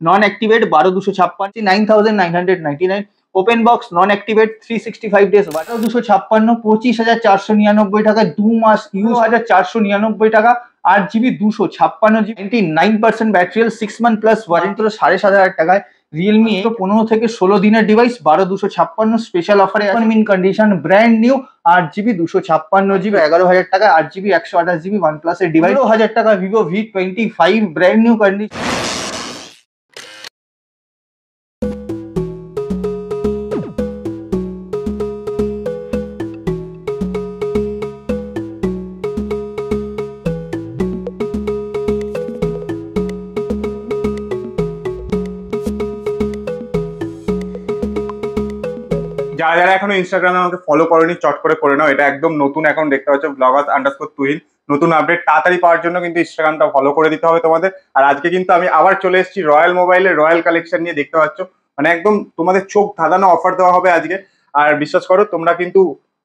নন activate 12,256 9,999, open box নন activate 365 days 12,256 25,499 টাকা, 2 মাস use 1,499 টাকা, 8GB 256GB 99% battery, 6 month plus warranty 7,500 টাকায়। Realme 15 থেকে 16 দিনের ডিভাইস 12,256 স্পেশাল অফারে মিন condition brand new 8GB 256GB 11,000 টাকা, 8GB 128GB OnePlus এর ডিভাইস 1000 টাকা। Vivo V25 brand new condition. যারা যারা এখনো ইনস্টাগ্রামে আমাকে ফলো করেনি চট করে নাও, এটা একদম নতুন অ্যাকাউন্ট দেখতে পাচ্ছ, vloggers_তুহিন। নতুন আপডেট তাড়াতাড়ি পাওয়ার জন্য কিন্তু ইনস্টাগ্রামটা ফলো করে দিতে হবে তোমাদের। আর আজকে কিন্তু আমি আবার চলে এসেছি রয়্যাল মোবাইলের রয়্যাল কালেকশন নিয়ে। দেখতে পাচ্ছ মানে একদম তোমাদের চোখ ধাঁধানো অফার দেওয়া হবে আজকে। আর বিশ্বাস করো তোমরা কিন্তু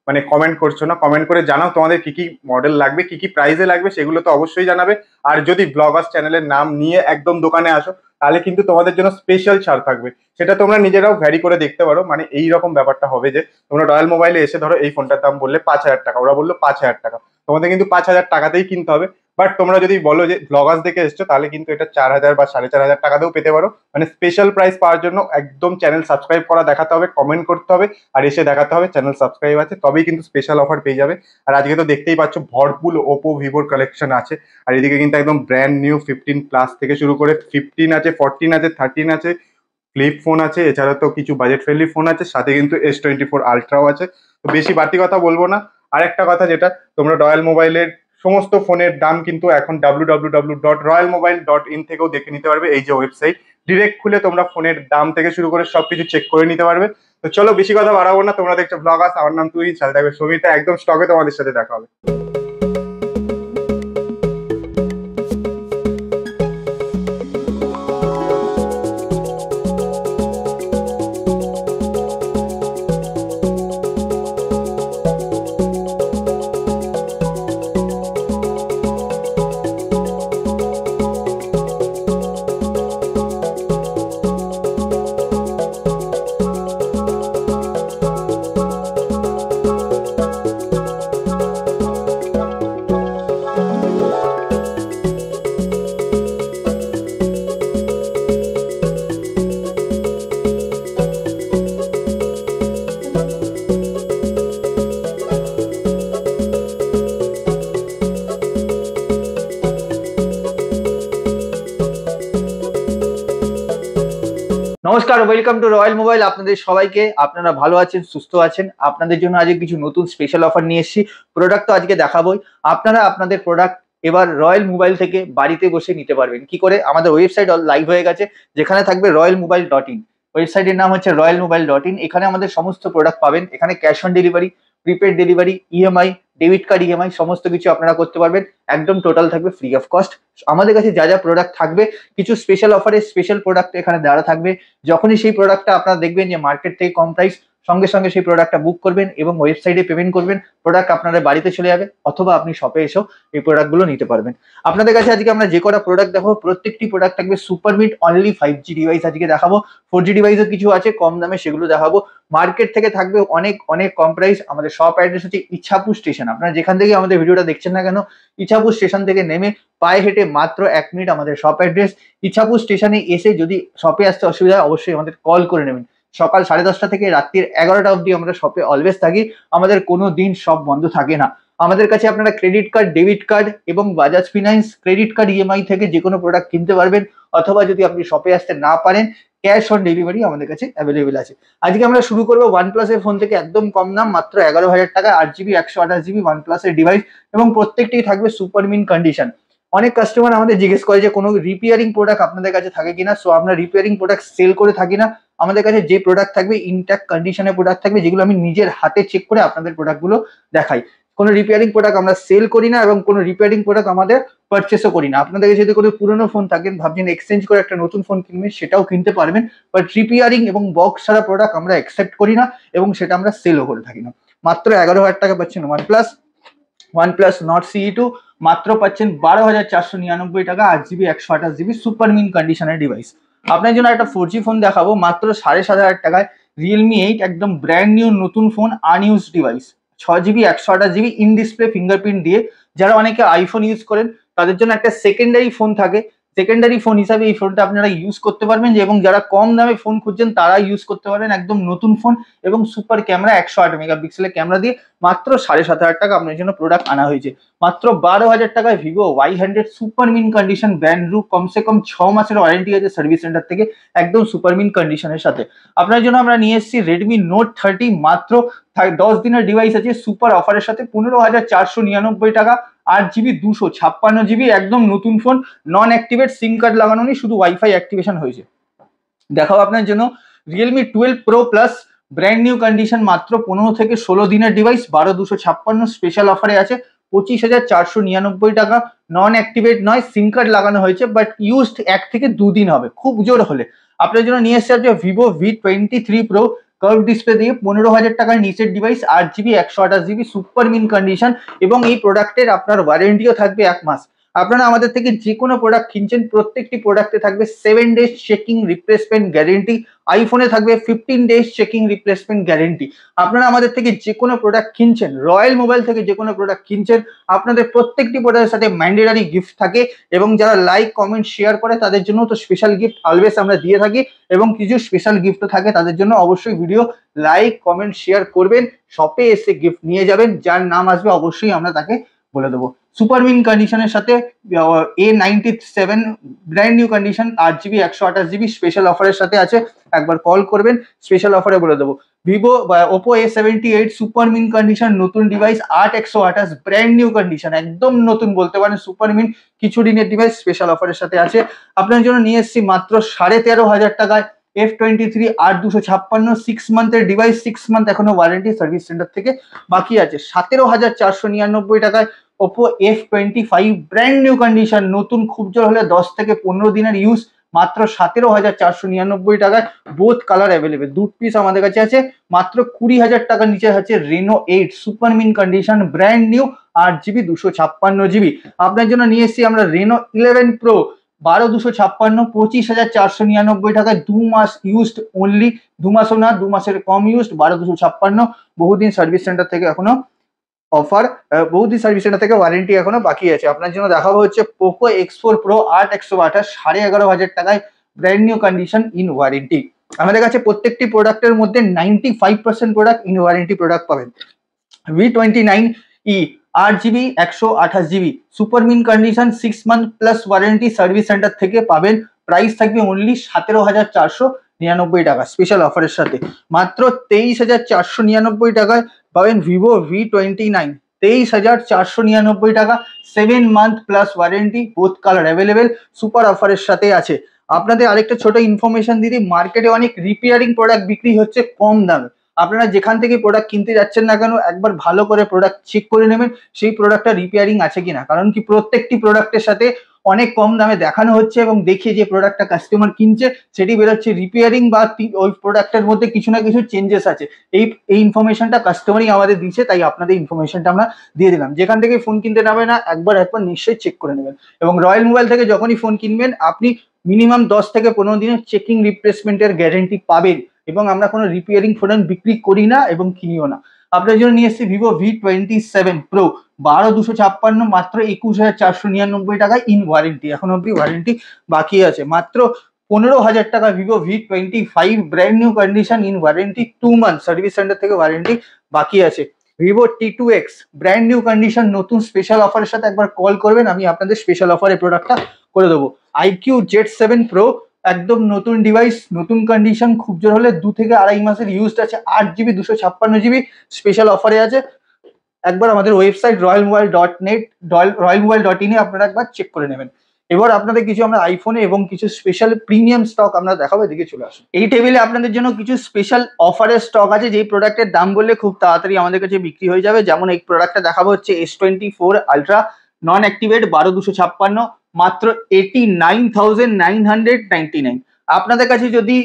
মানে কমেন্ট করছো না, কমেন্ট করে জানাও তোমাদের কি কি মডেল লাগবে, কি কি প্রাইসে লাগবে, সেগুলো তো অবশ্যই জানাবে। আর যদি ব্লগার্স চ্যানেলের নাম নিয়ে একদম দোকানে আসো তাহলে কিন্তু তোমাদের জন্য স্পেশাল ছাড় থাকবে। সেটা তোমরা নিজেরাও ভ্যারি করে দেখতে পারো। মানে এইরকম ব্যাপারটা হবে যে তোমরা রয়্যাল মোবাইলে এসে ধরো এই ফোনটার দাম বললে 5,000 টাকা, ওরা বললো 5,000 টাকা, তোমাদের কিন্তু 5,000 টাকাতেই কিনতে হবে। বাট তোমরা যদি বলো যে ব্লগার্স দেখে এসছো তাহলে কিন্তু এটা 4,000 বা 4,500 টাকাতেও পেতে পারো। মানে স্পেশাল প্রাইস পাওয়ার জন্য একদম চ্যানেল সাবস্ক্রাইব করা দেখাতে হবে, কমেন্ট করতে হবে, আর এসে দেখাতে হবে চ্যানেল সাবস্ক্রাইব আছে, তবেই কিন্তু স্পেশাল অফার পেয়ে যাবে। আর আজকে তো দেখতেই পাচ্ছ ভরপুর ওপো ভিভোর কালেকশন আছে। আর এদিকে কিন্তু একদম ব্র্যান্ড নিউ 15+ থেকে শুরু করে 15 আছে, 14 আছে, 13 আছে, ফ্লিপ ফোন আছে, এছাড়া তো কিছু বাজেট ফ্রেন্ডলি ফোন আছে, সাথে কিন্তু S24 আলট্রাও আছে। তো বেশি বাড়তি কথা বলবো না। আর একটা কথা, যেটা তোমরা রয়্যাল মোবাইলের সমস্ত ফোনের দাম কিন্তু এখন www.royalmobile.in থেকেও দেখে নিতে পারবে। এই যে ওয়েবসাইট, ডিরেক্ট খুলে তোমরা ফোনের দাম থেকে শুরু করে সবকিছু চেক করে নিতে পারবে। তো চলো বেশি কথা বাড়াবো না, তোমরা দেখছো ব্লগার্স, আমার নাম তুহিন, সাথে থাকবে সমিতা। একদম স্টকে তোমাদের সাথে দেখা হবে। নমস্কার, ওয়েলকাম টু রয়্যাল মোবাইল। আপনাদের সবাইকে, আপনারা ভালো আছেন, সুস্থ আছেন? আপনাদের জন্য আজকে কিছু নতুন স্পেশাল অফার নিয়ে এসেছি। প্রোডাক্ট তো আজকে দেখাবোই। আপনারা আপনাদের প্রোডাক্ট এবার রয়্যাল মোবাইল থেকে বাড়িতে বসে নিতে পারবেন। কি করে? আমাদের ওয়েবসাইট লাইভ হয়ে গেছে, যেখানে থাকবে royalmobile.in। ওয়েবসাইটের নাম হচ্ছে royalmobile.in। এখানে আমাদের সমস্ত প্রোডাক্ট পাবেন। এখানে cash on delivery, prepaid delivery, EMI, debit card EMI সমস্ত কিছু আপনারা করতে পারবেন। একদম টোটাল থাকবে ফ্রি অফ কস্ট। আমাদের কাছে যা যা প্রোডাক্ট থাকবে, কিছু স্পেশাল অফারে স্পেশাল প্রোডাক্ট এখানে দেওয়া থাকবে। যখনই সেই প্রোডাক্টটা আপনারা দেখবেন যে মার্কেট থেকে কম প্রাইস, সঙ্গে সঙ্গে সেই প্রোডাক্টটা বুক করবেন এবং ওয়েবসাইটে পেমেন্ট করবেন। প্রোডাক্ট আপনাদের বাড়িতে চলে যাবে, অথবা আপনি শপে এসেও এই প্রোডাক্টগুলো নিতে পারবেন। আপনাদের কাছে আজকে আমরা যে কটা প্রোডাক্ট দেখাবো, প্রত্যেকটি প্রোডাক্ট থাকবে super meet only 5G device আজকে দেখাবো। 4G ডিভাইসও কিছু আছে কম দামে, সেগুলো দেখাবো। মার্কেট থেকে থাকবে অনেক অনেক কম প্রাইস। আমাদের শপ অ্যাড্রেস হচ্ছে ইছাপুর স্টেশন। আপনারা যেখান থেকে আমাদের ভিডিওটা দেখছেন না কেন, ইছাপুর স্টেশন থেকে নেমে পায়ে হেঁটে মাত্র 1 মিনিট আমাদের শপ অ্যাড্রেস। ইছাপুর স্টেশনে এসে যদি শপে আসতে অসুবিধা হয়, অবশ্যই আমাদের কল করে নেবেন। সকাল 10:30 থেকে রাত্রির 11টা অবধি আমরা শপে অলওয়েজ থাকি। আমাদের কোনো দিন শপ বন্ধ থাকে না। আমাদের কাছে আপনারা ক্রেডিট কার্ড, ডেবিট কার্ড এবং Bajaj finance credit card EMI থেকে যে কোনো প্রোডাক্ট কিনতে পারবেন। অথবা যদি আপনি শপে আসতে না পারেন, ক্যাশ অন ডেলিভারি আমাদের কাছে অ্যাভেলেবেল আছে। আজকে আমরা শুরু করবো OnePlus এর ফোন থেকে, একদম কম দাম, মাত্র 11,000 টাকা, 8GB 128GB OnePlus এর ডিভাইস, এবং প্রত্যেকটি থাকবে সুপার মিন কন্ডিশন। অনেক কাস্টমার আমাদের জিজ্ঞেস করে যে কোনো রিপেয়ারিং প্রোডাক্ট আপনাদের কাছে থাকে কিনা। সো আমরা রিপেয়ারিং প্রোডাক্ট সেল করে থাকি না। আমাদের কাছে যে প্রোডাক্ট থাকবে ইনট্যাক্ট কন্ডিশনের প্রোডাক্ট থাকবে, যেগুলো আমি নিজের হাতে চেক করে আপনাদের প্রোডাক্টগুলো দেখাই। কোনো রিপেয়ারিং প্রোডাক্ট আমরা সেল করি না, এবং কোনো রিপেয়ারিং প্রোডাক্ট আমাদের পারচেসও করি না। আপনাদের কাছে যদি কোনো পুরনো ফোন থাকেন, ভাবছেন এক্সচেঞ্জ করে একটা নতুন ফোন কিনবেন, সেটাও কিনতে পারবেন। বাট রিপেয়ারিং এবং বক্স ছাড়া প্রোডাক্ট আমরা অ্যাকসেপ্ট করি না, এবং সেটা আমরা সেলও করে থাকি না। মাত্র 11,000 টাকা পাচ্ছেন OnePlus Nord CE2, মাত্র পাচ্ছেন 12,499 টাকা, 8GB 128GB সুপার মিন কন্ডিশনের ডিভাইস। আপনার জন্য একটা 4G ফোন দেখাবো মাত্র 7,500 টাকায়। রিয়েলমি 8 একদম ব্র্যান্ড নিউ নতুন phone, আনইউজ device, 6GB 128GB in display fingerprint দিয়ে। যারা অনেকে আইফোন ইউজ করেন তাদের জন্য একটা সেকেন্ডারি ফোন থাকে, সেকেন্ডারি ফোন হিসাবে এই ফোনটা আপনারা ইউজ করতে পারবেন। এবং যারা কম দামে ফোন খুঁজছেন তারা ইউজ করতে পারেন। একদম নতুন ফোন এবং সুপার ক্যামেরা, 108 মেগাপিক্সেলের ক্যামেরা দিয়ে মাত্র 7,500 টাকা আপনার জন্য প্রোডাক্ট আনা হয়েছে। মাত্র 12,000 টাকায় Vivo Y100 super mint condition, brand new, কমসে কম 6 মাসের ওয়ারেন্টি আছে সার্ভিস সেন্টার থেকে, একদম সুপার মিন কন্ডিশনের সাথে। আপনার জন্য আমরা নিয়ে এসেছি রেডমি নোট 30, মাত্র 10 দিনের ডিভাইস আছে সুপার অফারের সাথে, 15,499 টাকা, 8GB 256GB, একদম নতুন ফোন, নন অ্যাক্টিভেট, সিম কার্ড লাগানো নেই, শুধু ওয়াইফাই অ্যাক্টিভেশন হয়েছে। দেখাও আপনার জন্য Realme 12 pro plus, brand new condition, মাত্র 15 থেকে 16 দিনের ডিভাইস, 12,256 স্পেশাল অফারে আছে, 25,499 টাকা, নন অ্যাক্টিভেট নয়, সিম কার্ড লাগানো হয়েছে, বাট ইউজড 1 থেকে 2 দিন হবে খুব জোর হলে। আপনার জন্য নিয়ে এসছে আছে Vivo V23 pro, curve display দিয়ে, 15,000 টাকার নিচের device, 8GB 128GB super mint condition, এবং এই প্রোডাক্টের আপনার ওয়ারেন্টিও থাকবে 1 মাস। আপনারা আমাদের থেকে যে কোনো প্রোডাক্ট কিনছেন প্রত্যেকটি প্রোডাক্টে থাকবে 7 ডেজ চেকিং রিপ্লেসমেন্ট গ্যারেন্টি, আইফোনে থাকবে 15 ডেজ চেকিং রিপ্লেসমেন্ট গ্যারেন্টি। আপনারা আমাদের থেকে যে কোনো প্রোডাক্ট কিনছেন, রয়্যাল মোবাইল থেকে যে কোনো প্রোডাক্ট কিনছেন, আপনাদের প্রত্যেকটি প্রোডাক্টের সাথে ম্যান্ডেটারি গিফট থাকে, এবং যারা লাইক কমেন্ট শেয়ার করে তাদের জন্য তো স্পেশাল গিফট অলওয়েজ আমরা দিয়ে থাকি, এবং কিছু স্পেশাল গিফটও থাকে তাদের জন্য। অবশ্যই ভিডিও লাইক কমেন্ট শেয়ার করবেন, শপে এসে গিফট নিয়ে যাবেন, যার নাম আসবে অবশ্যই আমরা তাকে বলে দেবো। সুপার মিন কন্ডিশনের সাথে A97 brand new condition, 8GB 128GB special অফারের সাথে আছে, একবার কল করবেন, স্পেশাল অফারে বলে দেবো। ভিভো বা Oppo A78 super mint condition, নতুন ডিভাইস, 8/128 ব্র্যান্ড নিউ কন্ডিশন, একদম নতুন বলতে পারেন, সুপার মিন কিছু দিনের ডিভাইস স্পেশাল অফারের সাথে আছে। আপনার জন্য নিয়ে এসেছি মাত্র 13,500 টাকায় F23 8/256 6 মান্থের ডিভাইস, 6 মান্থ এখনো ওয়ারেন্টি সার্ভিস সেন্টার থেকে বাকি আছে, 17,499 টাকায় Oppo F25 brand new condition, নতুন, খুব জোর হলে 10 থেকে 15 দিনের ইউজ, মাত্র 17,499 টাকায়, বোথ কালার অ্যাভেলেবেল, 2 পিস আমাদের কাছে আছে। মাত্র 20,000 টাকার নিচে আছে Reno 8 super mint condition, brand new, 8GB 256GB। আপনার জন্য নিয়ে এসেছি আমরা রেনো 11 প্রো, 12,256, 25,499 টাকায়, 2 মাস ইউজড অনলি, 2 মাসও না, 2 মাসের কম ইউজড, 12,256, বহুদিন সার্ভিস সেন্টার থেকে এখনো অফার, বহুদিন সার্ভিস সেন্টার থেকে ওয়ারেন্টি এখনো বাকি আছে। আপনার জন্য দেখাবো হচ্ছে পোকো X4 প্রো 8/128 11,500 টাকায়, brand new condition, in warranty. আমাদের কাছে প্রত্যেকটি প্রোডাক্টের মধ্যে 95% প্রোডাক্ট ইন ওয়ারেন্টি প্রোডাক্ট পাবেন। V29e 8GB 128GB super mint condition, 6 month plus warranty service centre থেকে পাবেন। প্রাইস থাকবে অনলি 17,499 টাকা স্পেশাল অফারের সাথে। মাত্র 23,499 টাকায় পাবেন ভিভো V29, 23,499 টাকা, 7 month plus warranty, both colour available, super অফারের সাথে আছে। আপনাদের আরেকটা ছোট ইনফরমেশন দিদি, মার্কেটে অনেক রিপেয়ারিং প্রোডাক্ট বিক্রি হচ্ছে কম দামে। আপনারা যেখান থেকে প্রোডাক্ট কিনতে যাচ্ছেন না কেন, একবার ভালো করে প্রোডাক্ট চেক করে নেবেন সেই প্রোডাক্টটা রিপেয়ারিং আছে কিনা, কারণ কি প্রত্যেকটি প্রোডাক্টের সাথে অনেক কম দামে দেখানো হচ্ছে, এবং দেখে যে প্রোডাক্টটা কাস্টমার কিনছে সেটি বেরোচ্ছে রিপেয়ারিং, বা ওই প্রোডাক্টের মধ্যে কিছু না কিছু চেঞ্জেস আছে। এই ইনফরমেশনটা কাস্টমারই আমাদের দিচ্ছে, তাই আপনাদের ইনফরমেশনটা আমরা দিয়ে দিলাম। যেখান থেকে ফোন কিনতে যাবে না, একবার নিশ্চয়ই চেক করে নেবেন। এবং রয়্যাল মোবাইল থেকে যখনই ফোন কিনবেন আপনি মিনিমাম 10 থেকে 15 দিনের চেকিং রিপ্লেসমেন্টের গ্যারেন্টি পাবেন, এবং আমরা কোনো রিপেয়ারিং প্রোডাক্ট বিক্রি করি না এবং কিনিও না। আপনার জন্য নিয়ে এসেছি ভিভো V27 প্রো, 12,256, মাত্র 21,499 টাকায়, ইন ওয়ারেন্টি, এখন অব্দি ওয়ারেন্টি বাকি আছে। মাত্র 15,000 টাকা Vivo V25 brand new condition, in warranty, 2 month service centre থেকে ওয়ারেন্টি বাকি আছে। Vivo T2X brand new condition, নতুন স্পেশাল অফারের সাথে একবার কল করবেন, আমি আপনাদের স্পেশাল অফারে প্রোডাক্টটা করে দেবো। IQ Z7 প্রো, একদম নতুন ডিভাইস, নতুন কন্ডিশন, খুব জোর হলে 2 থেকে 2.5 মাসের ইউজড আছে, 8GB 256GB স্পেশাল অফারে আছে। একবার আমাদের ওয়েবসাইট royalmobile.net royalmobile.in আপনারা একবার চেক করে নেবেন। এবার আপনাদের কিছু আমরা আইফোনে এবং কিছু স্পেশাল প্রিমিয়াম স্টক আমরা দেখাবো, এদিকে চলে আসুন। এই টেবিলে আপনাদের জন্য কিছু স্পেশাল অফারের স্টক আছে, যেই প্রোডাক্টের দাম বললে খুব তাড়াতাড়ি আমাদের কাছে বিক্রি হয়ে যাবে। যেমন এই প্রোডাক্টটা দেখাবো হচ্ছে S24 আলট্রা, নন অ্যাক্টিভেট, 12,256, মাত্র 89,999। আপনাদের কাছে যদি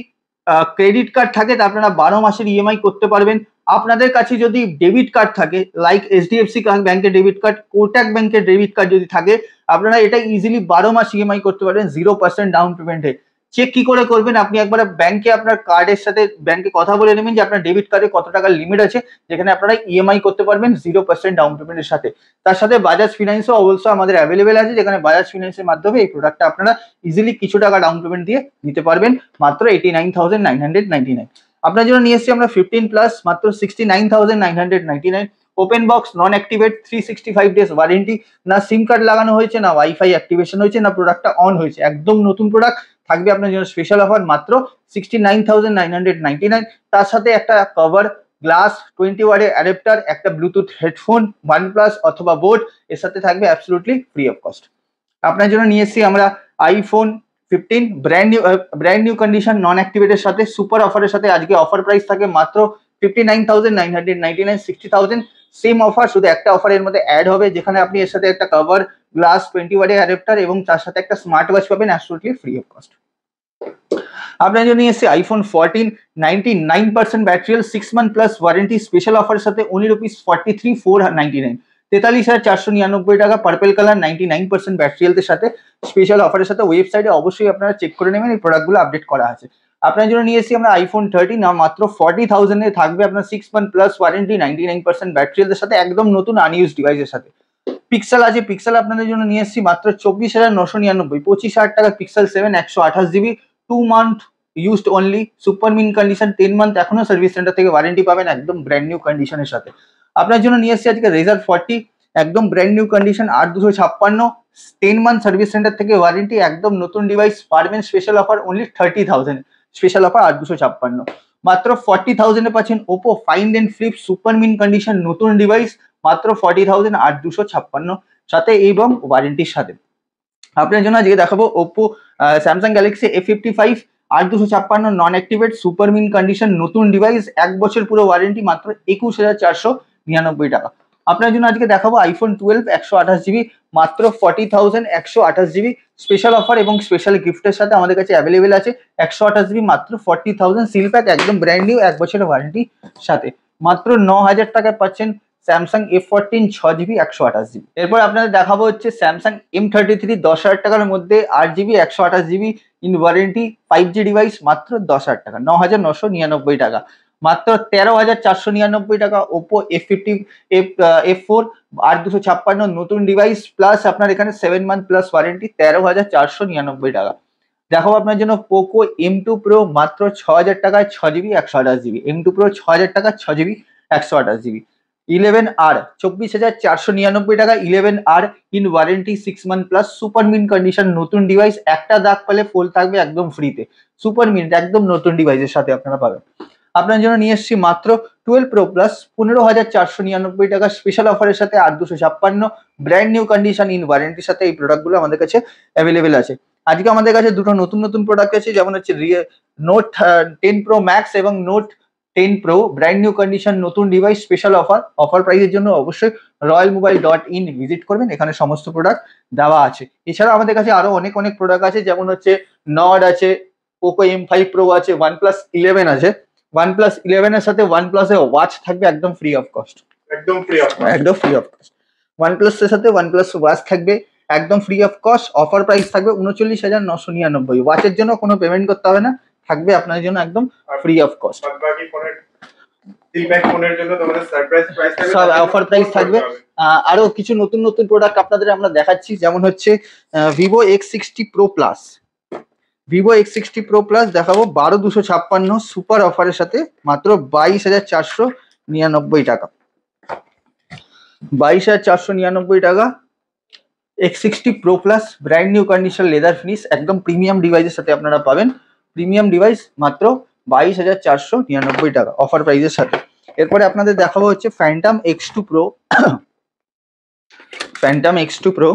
ক্রেডিট কার্ড থাকে তা আপনারা 12 মাসের EMI করতে পারবেন। আপনাদের কাছে যদি ডেবিট কার্ড থাকে, লাইক HDFC ব্যাংকের ডেবিট কার্ড, কোটাক ব্যাংকের ডেবিট কার্ড যদি থাকে, আপনারা এটা ইজিলি 12 মাস EMI করতে পারবেন 0% ডাউন পেমেন্টে। চেক কি করে করবেন, আপনি একবার ব্যাংকে আপনার কার্ডের সাথে ব্যাংকে কথা বলে নেবেন যে আপনার ডেবিট কার্ডে কত টাকার লিমিট আছে, যেখানে আপনারা ইএমআই করতে পারবেন 0% ডাউন পেমেন্টের সাথে। তার সাথে বাজাজ ফিনান্সও অবশ্য আমাদের অ্যাভেলেবেল আছে, যেখানে বাজাজ ফিনান্সের মাধ্যমে এই প্রোডাক্টটা আপনারা ইজিলি কিছু টাকা ডাউন পেমেন্ট দিয়ে নিতে পারবেন মাত্র 89,999। আপনার জন্য নিয়ে এসেছি আমরা 15+ মাত্র 69,999। ওপেন বক্স, নন অ্যাক্টিভেট, 365 ডেজ ওয়ারেন্টি, না সিম কার্ড লাগানো হয়েছে, না ওয়াইফাই অ্যাক্টিভেশন হয়েছে, না প্রোডাক্টটা অন হয়েছে, একদম নতুন প্রোডাক্ট। থাকবে আপনার জন্য স্পেশাল অফার মাত্র 69,999। তার সাথে একটা কভার, গ্লাস, 20 ওয়াটের অ্যাডাপ্টার, একটা ব্লুটুথ হেডফোন OnePlus অথবা বোট, এর সাথে থাকবে অ্যাবসলিউটলি ফ্রি অফ কস্ট। আপনার জন্য নিয়ে এসেছি আমরা iPhone 15 ব্র্যান্ড নিউ কন্ডিশন নন অ্যাক্টিভেটের সাথে সুপার অফারের সাথে। আজকে অফার প্রাইস থাকে মাত্র 59,999, 60,000 সেম অফার, শুধু একটা অফারের মধ্যে অ্যাড হবে, যেখানে আপনি এর সাথে একটা কভার, গ্লাস, 20 ওয়াটের অ্যাডাপ্টার এবং তার সাথে একটা স্মার্ট ওয়াচ পাবেন অ্যাবসলিউটলি ফ্রি অফ কস্ট। আপনার জন্য এসেছে iPhone 14 99% battery, 6 month plus warranty, special অফারের সাথে only ₹43,499, 43,499 টাকা, পার্পল কালার, 99% ব্যাটারি হেলথের সাথে স্পেশাল অফারের সাথে। ওয়েবসাইটে অবশ্যই আপনারা চেক করে নেবেন, এই প্রোডাক্টগুলো আপডেট করা আছে। আপনার জন্য নিয়ে এসেছি আমরা iPhone 13, মাত্র 40,000 এ থাকবে আপনার 6 মান্থ প্লাস ওয়ারেন্টি, 99% ব্যাটারি হেলথের সাথে, একদম নতুন আনইউজ ডিভাইসের সাথে। পিক্সেল আছে, পিক্সেল আপনাদের জন্য নিয়ে এসেছি মাত্র 24,999, 25,000 টাকা pixel 7, 128 GB, 2 month used only, super mint condition, 10 month এখনো সার্ভিস সেন্টার থেকে ওয়ারেন্টি পাবেন একদম ব্র্যান্ড নিউ কন্ডিশনের সাথে। আপনার জন্য নিয়ে এসেছি আজকে Razer 40, একদম brand new condition, 8,256, 10 month service centre থেকে ওয়ারেন্টি, একদম নতুন ডিভাইস পারবেন। Special offer only 30,000, special offer 8,256। মাত্র 40,000 এ পাচ্ছেন Oppo Find and Flip super mint condition নতুন ডিভাইস, মাত্র 40,000, 8,256 সাথে এবং ওয়ারেন্টির সাথে। আপনার জন্য আজকে দেখাবো Oppo Samsung Galaxy A55, 8,256 নন অ্যাক্টিভেট সুপার মিন কন্ডিশন নতুন ডিভাইস, 1 বছর পুরো ওয়ারেন্টি, মাত্র 21,499 টাকা। আপনার জন্য আজকে দেখাবো iPhone 12 128 GB, মাত্র 40,000, 128 GB স্পেশাল অফার এবং স্পেশাল গিফটের সাথে আমাদের কাছে অ্যাভেলেবেল আছে। 128 GB মাত্র 40,000, সিল প্যাক, একদম ব্র্যান্ড নিউ, 1 বছরের ওয়ারেন্টি সাথে। মাত্র 9,000 টাকায় পাচ্ছেন স্যামসাং A14 6 GB 128 GB। এরপর আপনাদের দেখাবো হচ্ছে স্যামসাং M33, 10,000 টাকার মধ্যে 8 GB 128 GB in warranty 5G device, মাত্র 10,000 টাকা, 9,999 টাকা। মাত্র 13,499 টাকা Oppo F4 8,256 নতুন ডিভাইস, প্লাস আপনার এখানে 7 মান্থ প্লাস ওয়ারেন্টি, 13,499 টাকা। দেখাবো আপনার জন্য Poco M2 Pro, মাত্র 6,000 টাকায় 6 GB 128 GB, M2 Pro 6,000 টাকা 6 GB 128 GB। 11R 24,499 টাকা, 11R in warranty 6 month plus super mint condition নতুন ডিভাইস, একটা দাগ পেলে ফোল্ড থাকবে একদম ফ্রিতে, সুপার মিন একদম নতুন ডিভাইসের সাথে আপনারা পাবেন। আপনার জন্য নিয়ে এসেছি মাত্র 12 Pro Plus, 15,499 টাকা, স্পেশাল অফারের সাথে 8,256 ব্র্যান্ড নিউ কন্ডিশন ইন ওয়ারেন্টির সাথে। এই প্রোডাক্টগুলো আমাদের কাছে অ্যাভেলেবেল আছে। আজকে আমাদের কাছে দুটো নতুন নতুন প্রোডাক্ট আছে, যেমন হচ্ছে Note 10 Pro Max এবং Note 10 Pro brand new condition নতুন ডিভাইস, স্পেশাল অফার প্রাইসের জন্য অবশ্যই royalmobile.in ভিজিট করবেন, এখানে সমস্ত প্রোডাক্ট দেওয়া আছে। এছাড়াও আমাদের কাছে আরো অনেক প্রোডাক্ট আছে, যেমন হচ্ছে নড আছে, Poco M5 Pro আছে, OnePlus 11 আছে। OnePlus 11 এর সাথে OnePlus এর ওয়াচ থাকবে একদম ফ্রি অফ কস্ট, একদম ফ্রি অফ কস্ট। OnePlus এর সাথে OnePlus ওয়াচ থাকবে একদম free of cost. Offer price থাকবে 39,999। ওয়াচের জন্য কোনো পেমেন্ট করতে হবে না, থাকবে আপনার জন্য একদম ফ্রি অফ কস্ট। বাকি ফোনের জন্য তোমাদের সারপ্রাইজ প্রাইস থাকবে, সব অফার প্রাইস থাকবে। আরো কিছু নতুন নতুন প্রোডাক্ট আপনাদের আমরা দেখাচ্ছি, যেমন হচ্ছে Vivo X60 Pro Plus, Vivo X60 Pro Plus দেখাবো 12,256 সুপার অফারের সাথে, মাত্র 22,499 টাকা, 22,499 টাকা। X60 Pro Plus brand new condition leather finish, একদম প্রিমিয়াম ডিভাইসের সাথে আপনারা পাবেন। প্রিমিয়াম ডিভাইস মাত্র 22,499 টাকা অফার প্রাইসের সাথে। এরপরে আপনাদের দেখাবো হচ্ছে Phantom X2 Pro, Phantom X2 Pro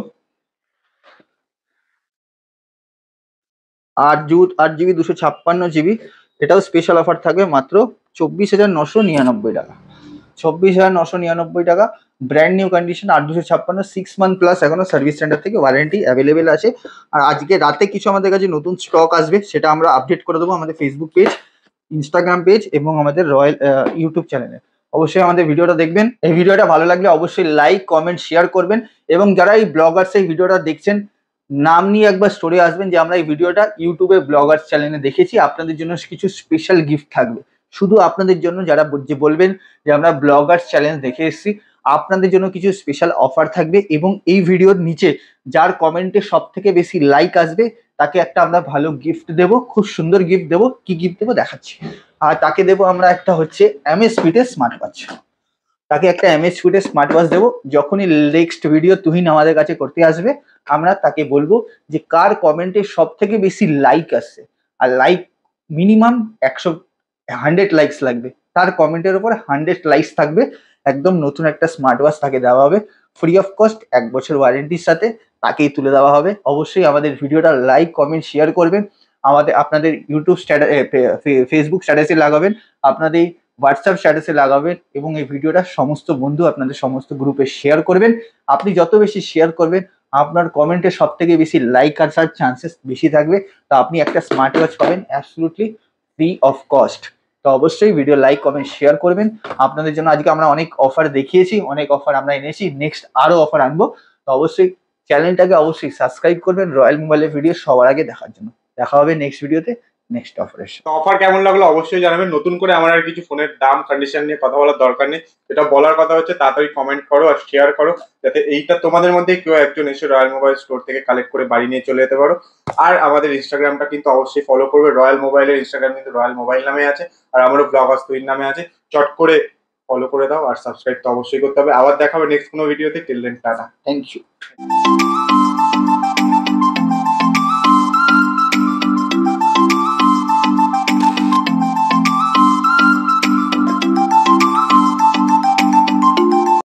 8GB 256 GB, এটাও স্পেশাল অফার থাকবে মাত্র 24,999 টাকা, 24,999 টাকা brand new condition, 8,256 6 month plus এখনো সার্ভিস সেন্টার থেকে ওয়ারেন্টি অ্যাভেলেবেল আছে। আর আজকে রাতে কিছু আমাদের কাছে নতুন স্টক আসবে, সেটা আমরা আপডেট করে দেবো আমাদের ফেসবুক পেজ, ইনস্টাগ্রাম পেজ এবং আমাদের রয়্যাল ইউটিউব চ্যানেলে। অবশ্যই আমাদের ভিডিওটা দেখবেন। এই ভিডিওটা ভালো লাগলে অবশ্যই লাইক, কমেন্ট, শেয়ার করবেন এবং যারা এই ব্লগার্স এই ভিডিওটা দেখছেন নাম নিয়ে একবার স্টোরে আসবেন যে আমরা এই ভিডিওটা ইউটিউবে ব্লগার্স চ্যানেলে দেখেছি, আপনাদের জন্য কিছু স্পেশাল গিফট থাকবে শুধু আপনাদের জন্য। যারা যে বলবেন যে আমরা ব্লগার্স চ্যানেল দেখে এসেছি, আপনাদের জন্য কিছু স্পেশাল অফার থাকবে। এবং এই ভিডিওর নিচে যার কমেন্টে সব থেকে বেশি লাইক আসবে তাকে একটা আমরা ভালো গিফট দেবো, খুব সুন্দর গিফট দেবো। কি গিফট দেবো দেখাচ্ছি। আর তাকে দেবো আমরা একটা হচ্ছে এমএস ফিটের স্মার্ট ওয়াচ। তাকে একটা এমএস ফিটের স্মার্ট ওয়াচ দেবো। যখনই নেক্সট ভিডিও তুহিন আমাদের কাছে করতে আসবে, আমরা তাকে বলবো যে কার কমেন্টে সব থেকে বেশি লাইক আসছে, আর লাইক মিনিমাম 100 লাইকস লাগবে, তার কমেন্টের উপর 100 লাইকস থাকবে। একদম নতুন একটা স্মার্ট ওয়াচ তাকে দেওয়া হবে ফ্রি অফ কস্ট, 1 বছর ওয়ারেন্টির সাথে তাকেই তুলে দেওয়া হবে। অবশ্যই আমাদের ভিডিওটা লাইক কমেন্ট শেয়ার করবেন, আপনাদের ইউটিউব ফেসবুক স্ট্যাটাসে লাগাবেন, আপনাদের হোয়াটসঅ্যাপ স্ট্যাটাসে লাগাবেন এবং এই ভিডিওটা সমস্ত বন্ধু আপনাদের সমস্ত গ্রুপে শেয়ার করবেন। আপনি যত বেশি শেয়ার করবেন আপনার কমেন্টে সব থেকে বেশি লাইক আসার চান্সেস বেশি থাকবে। তো আপনি একটা স্মার্ট ওয়াচ পাবেন অ্যাবসলিউটলি ফ্রি অফ কস্ট। তো অবশ্যই ভিডিও লাইক কমেন্ট শেয়ার করবেন। আপনাদের জন্য আজকে আমরা অনেক অফার দেখিয়েছি, অনেক অফার আমরা এনেছি, নেক্সট আরো অফার আনবো। তো অবশ্যই চ্যানেলটাকে অবশ্যই সাবস্ক্রাইব করবেন রয়্যাল মোবাইলের ভিডিও সবার আগে দেখার জন্য। দেখা হবে নেক্সট ভিডিওতে, নেক্সট অফারের সাথে। তো অফার কেমন লাগলো অবশ্যই জানাবেন। নতুন করে আমার আর কিছু ফোনের দাম কন্ডিশন নিয়ে কথা বলার দরকার নেই। এটা বলার কথা হচ্ছে তাড়াতাড়ি কমেন্ট করো আর শেয়ার করো, যাতে এইটা তোমাদের মধ্যে কেউ একজন এসে রয়্যাল মোবাইল স্টোর থেকে কালেক্ট করে বাড়ি নিয়ে চলে যেতে পারো। আর আমাদের ইনস্টাগ্রামটা কিন্তু অবশ্যই ফলো করবে। রয়্যাল মোবাইলের ইনস্টাগ্রাম কিন্তু রয়্যাল মোবাইল নামে আছে, আর আমারও ব্লগার্স তুহিন নামে আছে। চট করে ফলো করে দাও আর সাবস্ক্রাইব তো অবশ্যই করতে হবে। আবার দেখা হবে নেক্সট কোনো ভিডিওতে। Till then tata. Thank you.